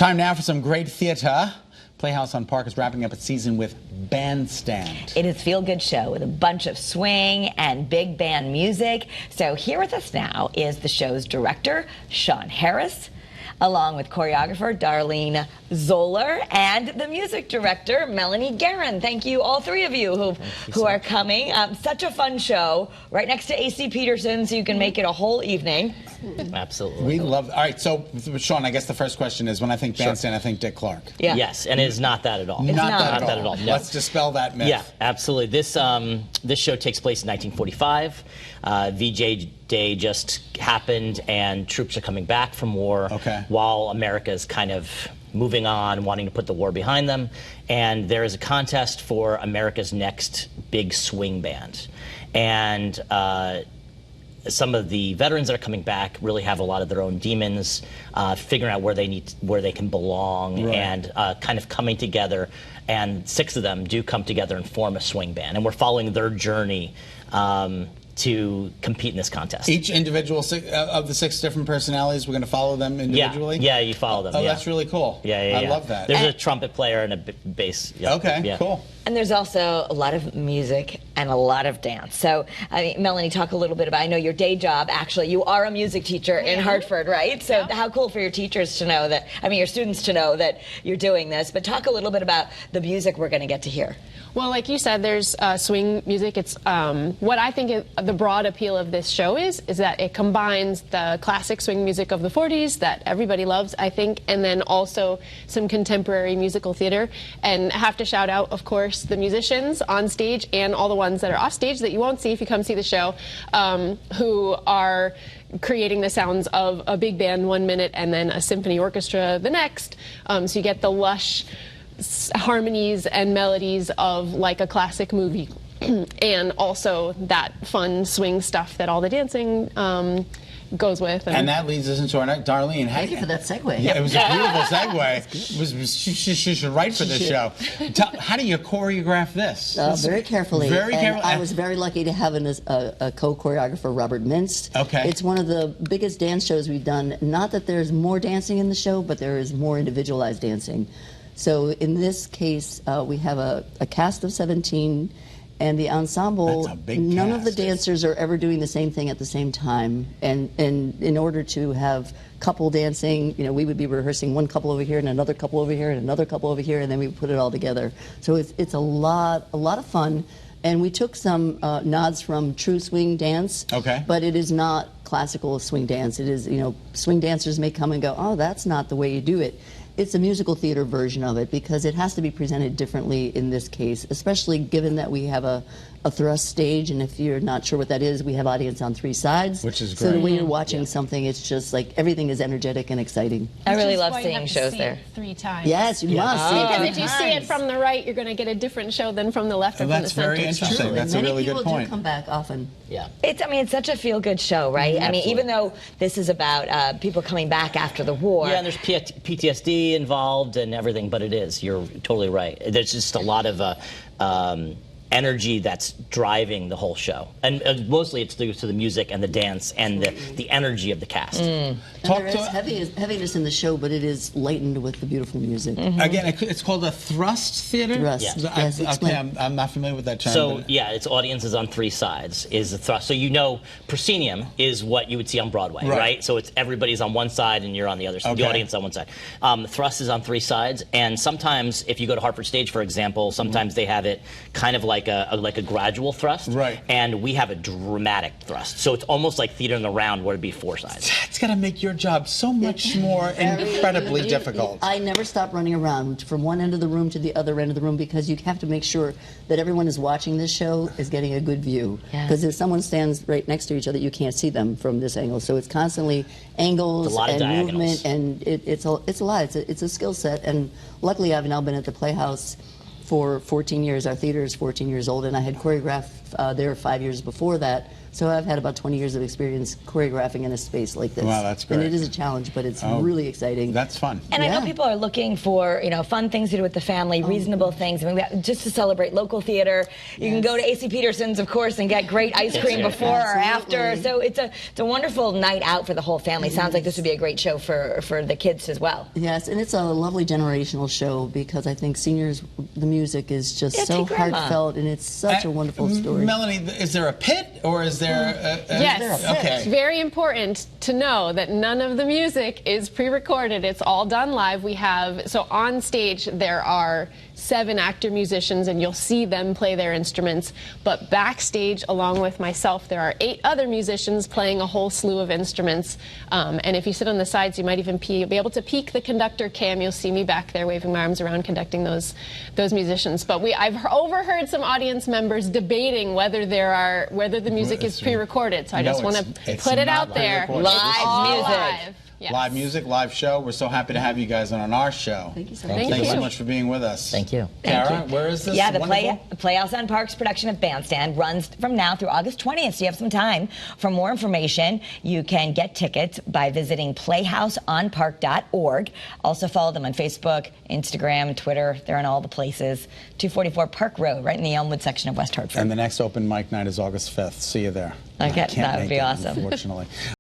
Time now for some great theater. Playhouse on Park is wrapping up its season with Bandstand. It is a feel-good show with a bunch of swing and big band music. So here with us now is the show's director, Sean Harris, along with choreographer Darlene Zoller and the music director, Melanie Guerin. Thank you, all three of you who are coming. Such a fun show, right next to AC Peterson, so you can make it a whole evening. Absolutely. We love. All right, so Sean, I guess the first question is: when I think Bandstand, I think Dick Clark. Yeah. Yes, and it is not that at all. Not not. that at all. No. Let's dispel that myth. Yeah, absolutely. This show takes place in 1945. VJ Day just happened, and troops are coming back from war. Okay. While America's kind of moving on, wanting to put the war behind them, and there is a contest for America's next big swing band, and some of the veterans that are coming back really have a lot of their own demons, figuring out where they can belong, right. and kind of coming together. And 6 of them do come together and form a swing band, and we're following their journey to compete in this contest. Each individual of the 6 different personalities, we're going to follow them individually? Yeah, you follow them. Oh, yeah. That's really cool. Yeah. I love that. There's a trumpet player and a bass. Yeah. Okay, cool. And there's also a lot of music and a lot of dance. So, I mean, Melanie, talk a little bit about, I know your day job, actually, you are a music teacher in Hartford, right? So how cool for your teachers to know that, I mean, your students to know that you're doing this, but talk a little bit about the music we're going to get to hear. Well, like you said, there's swing music. It's what I think the broad appeal of this show is that it combines the classic swing music of the 40s that everybody loves, I think, and then also some contemporary musical theater. And I have to shout out, of course, the musicians on stage and all the ones that are off stage that you won't see if you come see the show, who are creating the sounds of a big band 1 minute and then a symphony orchestra the next. So you get the lush harmonies and melodies of like a classic movie, and also that fun swing stuff that all the dancing goes with. And that leads us into our next, Darlene. Thank you for that segue. Yeah, it was a beautiful segue. She should write for this show. How do you choreograph this? Very carefully. Very carefully. I was very lucky to have a co-choreographer, Robert Minst. Okay. It's one of the biggest dance shows we've done. Not that there's more dancing in the show, but there is more individualized dancing. So in this case, we have a cast of 17, and the ensemble, that's a big none cast. of the dancers are ever doing the same thing at the same time. And in order to have couple dancing, you know, we would be rehearsing one couple over here and another couple over here and another couple over here, and then we would put it all together. So it's a lot of fun. And we took some nods from true swing dance. Okay. But it is not classical swing dance. It is, you know, swing dancers may come and go, oh, that's not the way you do it. It's a musical theater version of it because it has to be presented differently in this case, especially given that we have a thrust stage, and if you're not sure what that is, we have audience on 3 sides. Which is So great. the way you're watching something, it's just like everything is energetic and exciting. I really Which is love why you seeing have to shows see there. it 3 times. Yes, you must see it. Because 3 if you see it from the right, you're going to get a different show than from the left or from the That's center. very interesting. True. That's a Many really good people point. do come back often. Yeah. I mean, it's such a feel-good show, right? I mean, even though this is about people coming back after the war. Yeah, and there's PTSD involved and everything, but it is. You're totally right. There's just a lot of energy that's driving the whole show, and mostly it's due to the music and the dance and the energy of the cast. And there is heaviness in the show, but it is lightened with the beautiful music. Again, it's called a thrust theater? Thrust, yes, explain. I'm not familiar with that term. So yeah, its audience is on 3 sides. Is the thrust. So you know, proscenium is what you would see on Broadway, right? So it's everybody's on one side and you're on the other side. Okay. The audience on one side. Thrust is on 3 sides, and sometimes if you go to Hartford Stage, for example, sometimes they have it kind of like a gradual thrust, right? And we have a dramatic thrust. So it's almost like theater in the round, where it'd be 4 sides. It's got to make your job so much more incredibly difficult. I never stop running around from one end of the room to the other end of the room because you have to make sure that everyone who's watching this show is getting a good view. Because if someone stands right next to each other, you can't see them from this angle. So it's constantly angles and movement, and it's a lot. It's a skill set. And luckily, I've now been at the Playhouse for 14 years. Our theater is 14 years old, and I had choreographed there 5 years before that. So I've had about 20 years of experience choreographing in a space like this. Wow, that's great. And it is a challenge, but it's really exciting. That's fun. And I know Yeah. people are looking for, fun things to do with the family, reasonable things. I mean, just to celebrate local theater. You can go to AC Peterson's, of course, and get great ice cream right. before or after. Absolutely. So it's a wonderful night out for the whole family. Sounds like this would be a great show for the kids as well. Yes, and it's a lovely generational show because I think seniors, the music is just Yeah, so take Grandma. heartfelt, and it's such a wonderful story. Melanie, is there a pit or is there Yes, Okay. it's very important to know that none of the music is pre-recorded. It's all done live. So on stage there are 7 actor musicians, and you'll see them play their instruments. But backstage, along with myself, there are 8 other musicians playing a whole slew of instruments. And if you sit on the sides, you might even be able to peek the conductor cam. You'll see me back there waving my arms around, conducting those musicians. But I've overheard some audience members debating whether the music is pre-recorded. So I just want to put it out there. pre-recorded. Live All music. live. Yes. Live music, live show. We're so happy to have you guys on our show. Thank you so much. Thank Thanks you. so much for being with us. Thank you. Kara, where is this? Yeah, the Wonderful? Playhouse on Park's production of Bandstand runs from now through August 20th, so you have some time. For more information, you can get tickets by visiting playhouseonpark.org. Also follow them on Facebook, Instagram, Twitter. They're on all the places. 244 Park Road, right in the Elmwood section of West Hartford. And the next open mic night is August 5th. See you there. Okay, I can't that would make be it, awesome. Unfortunately.